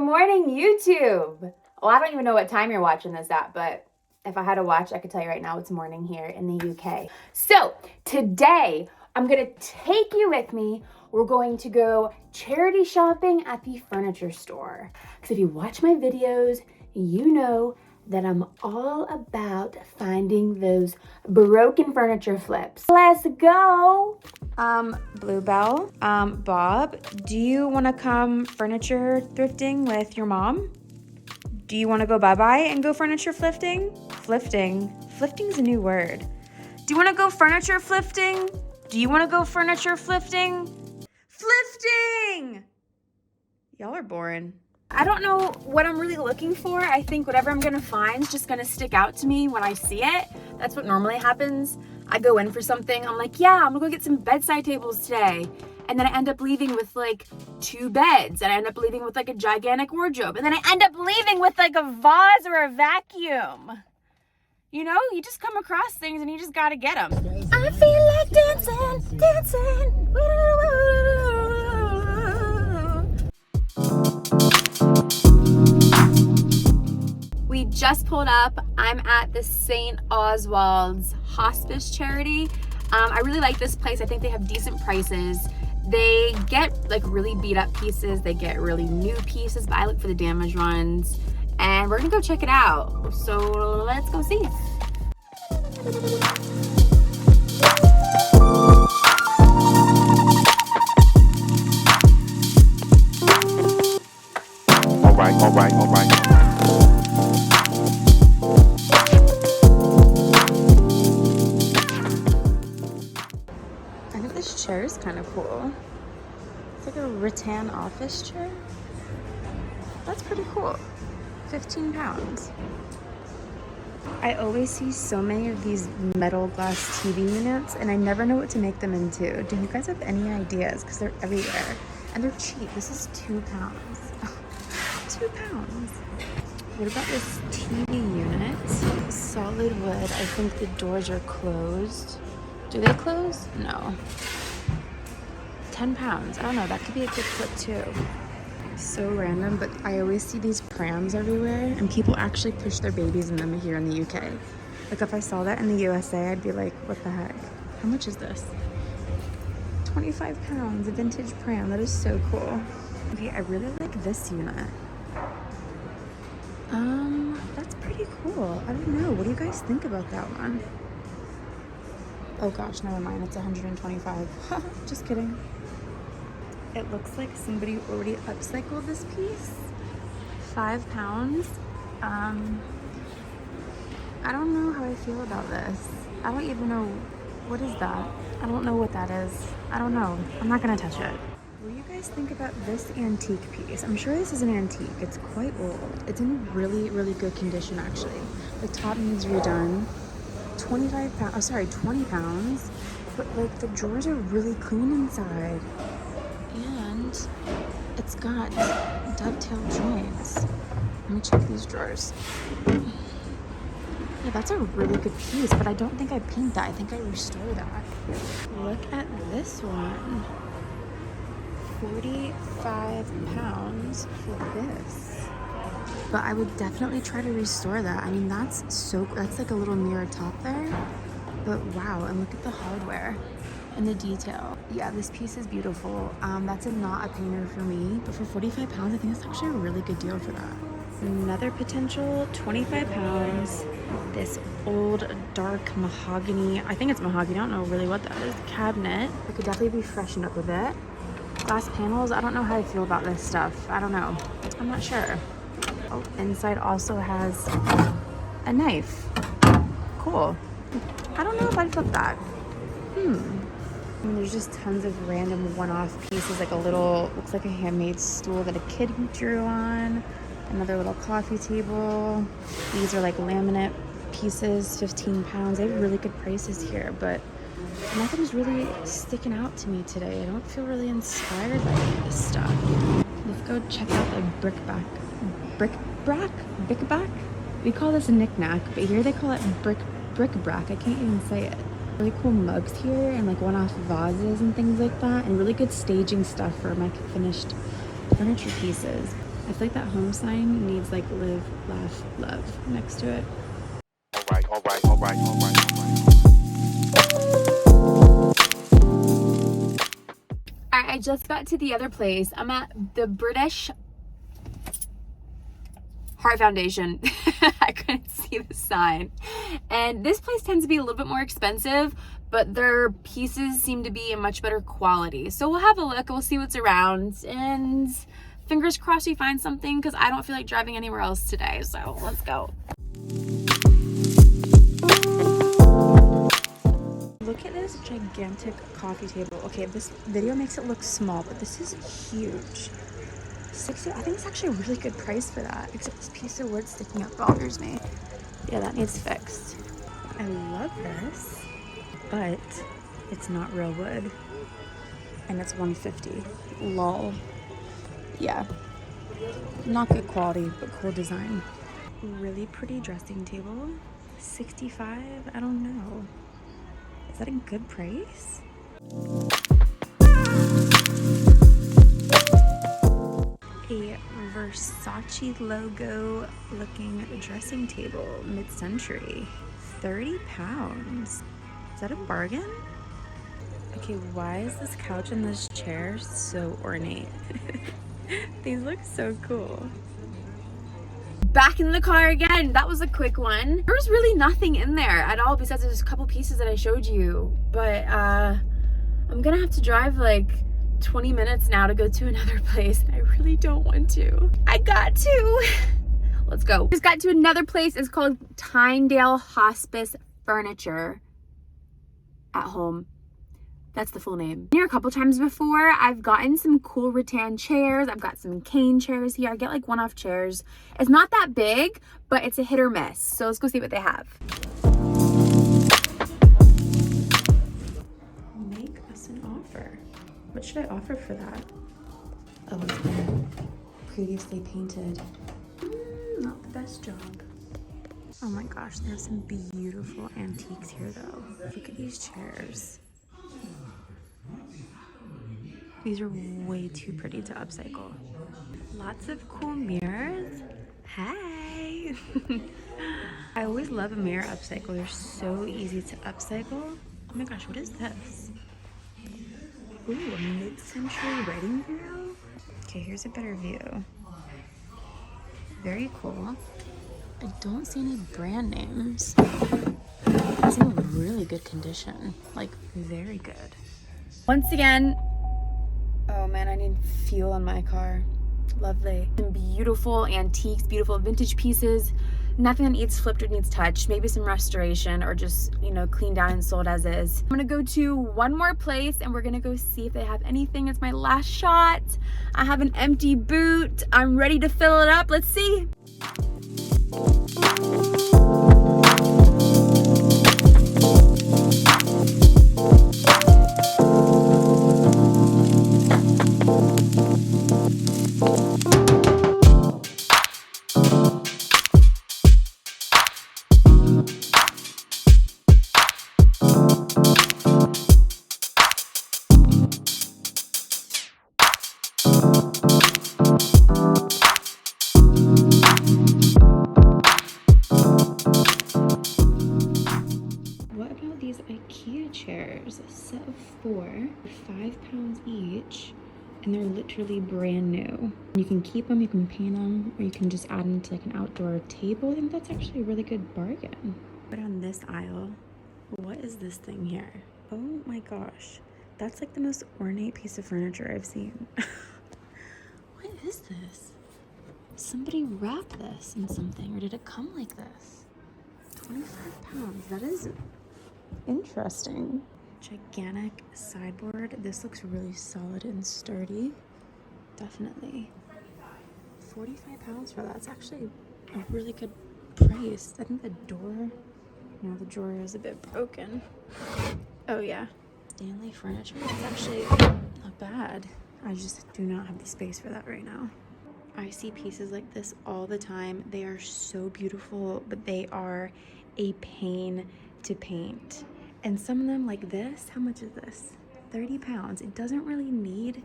Good morning, YouTube. Well, I don't even know what time you're watching this at, but if I had to watch, I could tell you right now it's morning here in the UK. So today, I'm gonna take you with me. We're going to go charity shopping at the furniture store. Because if you watch my videos, you know that I'm all about finding those broken furniture flips. Let's go. Bluebell, Bob, do you want to come furniture thrifting with your mom? Do you want to go bye-bye and go furniture thrifting? Flifting's a new word. Do you want to go furniture thrifting? Do you want to go furniture thrifting? Thrifting! Y'all are boring. I don't know what I'm really looking for. I think whatever I'm gonna find is just gonna stick out to me when I see it. That's what normally happens. I go in for something, I'm like, yeah, I'm gonna go get some bedside tables today. And then I end up leaving with like 2 beds, and I end up leaving with like a gigantic wardrobe. And then I end up leaving with like a vase or a vacuum. You know, you just come across things and you just gotta get them. I feel like dancing, dancing. We just pulled up. I'm at the St. Oswald's hospice charity. I really like this place. I think they have decent prices. They get like really beat up pieces. They get really new pieces, but I look for the damaged ones. And we're gonna go check it out. So let's go see. All right. I think this chair is kind of cool. It's like a rattan office chair. That's pretty cool. 15 pounds. I always see so many of these metal glass TV units and I never know what to make them into. Do you guys have any ideas? Because they're everywhere and they're cheap. This is 2 pounds. 2 pounds. What about this TV unit? Solid wood. I think the doors are closed. Do they close? No. 10 pounds. I don't know. That could be a good flip too. So random, but I always see these prams everywhere and people actually push their babies in them here in the UK. Like if I saw that in the USA, I'd be like, what the heck? How much is this? 25 pounds, a vintage pram. That is so cool. Okay, I really like this unit. That's pretty cool. I don't know. What do you guys think about that one? Oh gosh, never mind. It's 125. Just kidding. It looks like somebody already upcycled this piece. 5 pounds. I don't know how I feel about this. I don't even know, what is that? I don't know what that is. I don't know. I'm not gonna touch it. What do you guys think about this antique piece? I'm sure this is an antique. It's quite old. It's in really, really good condition actually. The top needs redone. 25 pounds, oh sorry, 20 pounds. But like the drawers are really clean inside. And it's got dovetail joints. Let me check these drawers. Yeah, that's a really good piece, but I don't think I paint that. I think I restore that. Look at this one. 45 pounds for this. But I would definitely try to restore that. I mean, that's like a little mirror top there. But wow, and look at the hardware and the detail. Yeah, this piece is beautiful. That's not a painter for me, but for 45 pounds, I think that's actually a really good deal for that. Another potential 25 pounds. This old dark mahogany, I think it's mahogany, I don't know really what that is, cabinet. It could definitely be freshened up a bit. Glass panels, I don't know how I feel about this stuff. I don't know, I'm not sure. Oh, inside also has a knife. Cool. I don't know if I'd flip that. I mean, there's just tons of random one-off pieces, like a little, looks like a handmade stool that a kid drew on. Another little coffee table. These are like laminate pieces, 15 pounds. They have really good prices here, but nothing's really sticking out to me today. I don't feel really inspired by any of this stuff. Let's go check out the brickback. Brickback? We call this a knick-knack, but here they call it brick-brack. I can't even say it. Really cool mugs here and like one-off vases and things like that, and really good staging stuff for my finished furniture pieces. I feel like that home sign needs like live, laugh, love next to it. Alright, I just got to the other place. I'm at the British Heart Foundation. I couldn't see the sign. And this place tends to be a little bit more expensive, but their pieces seem to be in much better quality. So we'll have a look, we'll see what's around, and fingers crossed we find something, because I don't feel like driving anywhere else today. So let's go. Look at this gigantic coffee table. Okay, this video makes it look small, but this is huge. 60, I think it's actually a really good price for that, except this piece of wood sticking up bothers me. Yeah, that needs fixed. I love this, but it's not real wood, and it's $150. Lol. Yeah, not good quality, but cool design. Really pretty dressing table, $65. I don't know. Is that a good price? A Versace logo looking dressing table, mid-century, 30 pounds. Is that a bargain? Okay, why is this couch and this chair so ornate? These look so cool. Back in the car again. That was a quick one. There was really nothing in there at all besides there's a couple pieces that I showed you, but I'm gonna have to drive like 20 minutes now to go to another place, and I really don't want to. I got to. Let's go. Just got to another place. It's called Tynedale Hospice Furniture at Home. That's the full name. Here a couple times before, I've gotten some cool rattan chairs. I've got some cane chairs here. I get like one-off chairs. It's not that big, but it's a hit or miss. So let's go see what they have. Make us an offer. What should I offer for that? Oh, it's been previously painted. Not the best job. Oh my gosh, they have some beautiful antiques here though. Look at these chairs. These are way too pretty to upcycle. Lots of cool mirrors. Hey! I always love a mirror upcycle. They're so easy to upcycle. Oh my gosh, what is this? Ooh, a mid-century wedding bureau? Okay, here's a better view. Very cool. I don't see any brand names. It's in really good condition. Like, very good. Once again, oh man, I need fuel in my car. Lovely. And beautiful antiques, beautiful vintage pieces. Nothing that needs flipped or needs touched. Maybe some restoration or just, you know, cleaned down and sold as is. I'm gonna go to one more place and we're gonna go see if they have anything. It's my last shot. I have an empty boot. I'm ready to fill it up. Let's see. Chairs, a set of 4, £5 each, and they're literally brand new. You can keep them, you can paint them, or you can just add them to like an outdoor table. I think that's actually a really good bargain. But on this aisle, what is this thing here? Oh my gosh, that's like the most ornate piece of furniture I've seen. What is this? Somebody wrapped this in something, or did it come like this? 25 pounds, that is interesting. Gigantic sideboard. This looks really solid and sturdy. Definitely. 45 pounds for that. It's actually a really good price. I think the door, no, the drawer is a bit broken. Oh yeah. Stanley furniture. It's actually not bad. I just do not have the space for that right now. I see pieces like this all the time. They are so beautiful, but they are a pain to paint. And some of them like this, how much is this? 30 pounds. It doesn't really need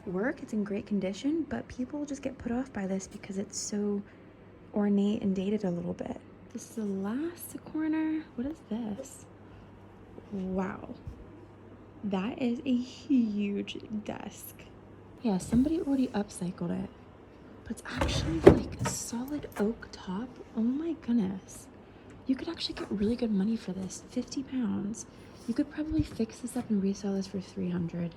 work. It's in great condition, but people just get put off by this because it's so ornate and dated a little bit. This is the last corner. What is this? Wow. That is a huge desk. Yeah, somebody already upcycled it. But it's actually like a solid oak top. Oh my goodness. You could actually get really good money for this. 50 pounds. You could probably fix this up and resell this for 300.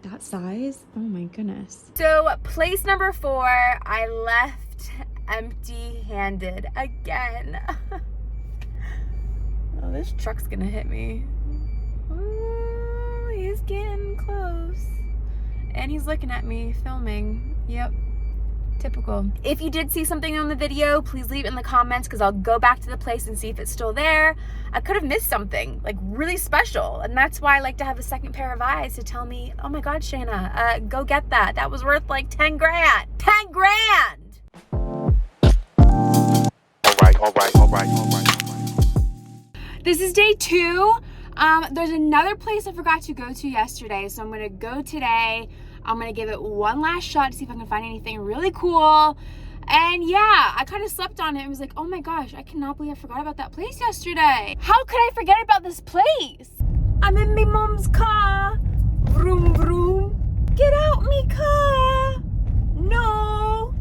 That size? Oh my goodness. So place number 4, I left empty-handed again. Oh, this truck's gonna hit me. Oh, he's getting close. And he's looking at me, filming. Yep. Typical. If you did see something on the video, please leave it in the comments because I'll go back to the place and see if it's still there. I could have missed something like really special, and that's why I like to have a second pair of eyes to tell me, oh my God, Shayna, go get that. That was worth like 10 grand. 10 grand! All right. This is day 2. There's another place I forgot to go to yesterday, so I'm gonna go today. I'm gonna give it one last shot to see if I can find anything really cool. And yeah, I kind of slept on it and was like, oh my gosh, I cannot believe I forgot about that place yesterday. How could I forget about this place? I'm in my mom's car. Vroom, vroom. Get out me car. No.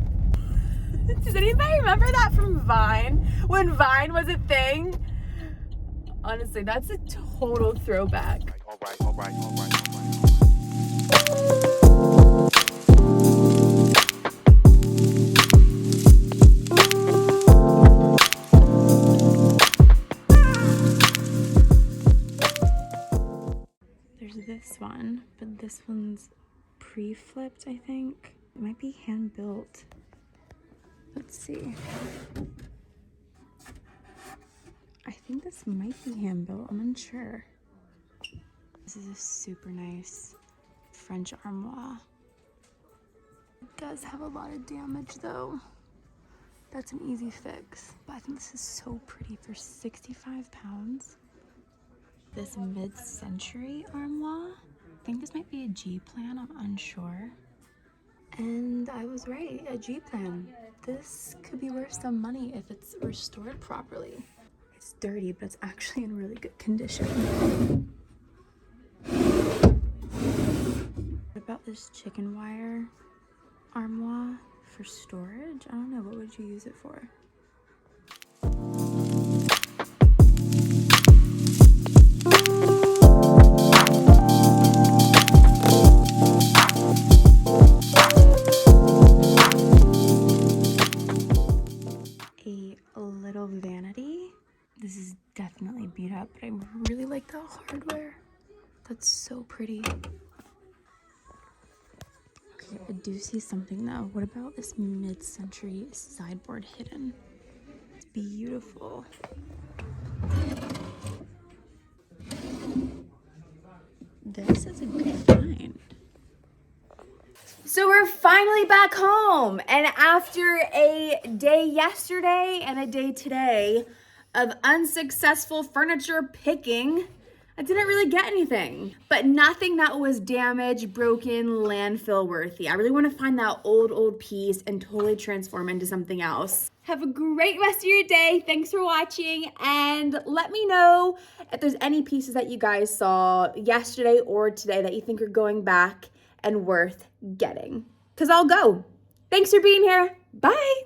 Does anybody remember that from Vine? When Vine was a thing? Honestly, that's a total throwback. All right. There's this one, but this one's pre-flipped, I think. It might be hand-built. Let's see. I think this might be hand-built. I'm unsure. This is a super nice French armoire. It does have a lot of damage though. That's an easy fix. But I think this is so pretty for 65 pounds. This mid-century armoire. I think this might be a G-plan, I'm unsure. And I was right, a G-plan. This could be worth some money if it's restored properly. It's dirty, but it's actually in really good condition. What about this chicken wire armoire for storage? I don't know, what would you use it for? A little vanity. This is definitely beat up, but I really like that hardware. That's so pretty. Okay, I do see something though. What about this mid-century sideboard hidden? It's beautiful. This is a good find. So we're finally back home, and after a day yesterday and a day today of unsuccessful furniture picking, I didn't really get anything, but nothing that was damaged, broken, landfill worthy. I really want to find that old piece and totally transform into something else. Have a great rest of your day. Thanks for watching, and let me know if there's any pieces that you guys saw yesterday or today that you think are going back and worth getting, because I'll go. Thanks for being here. Bye.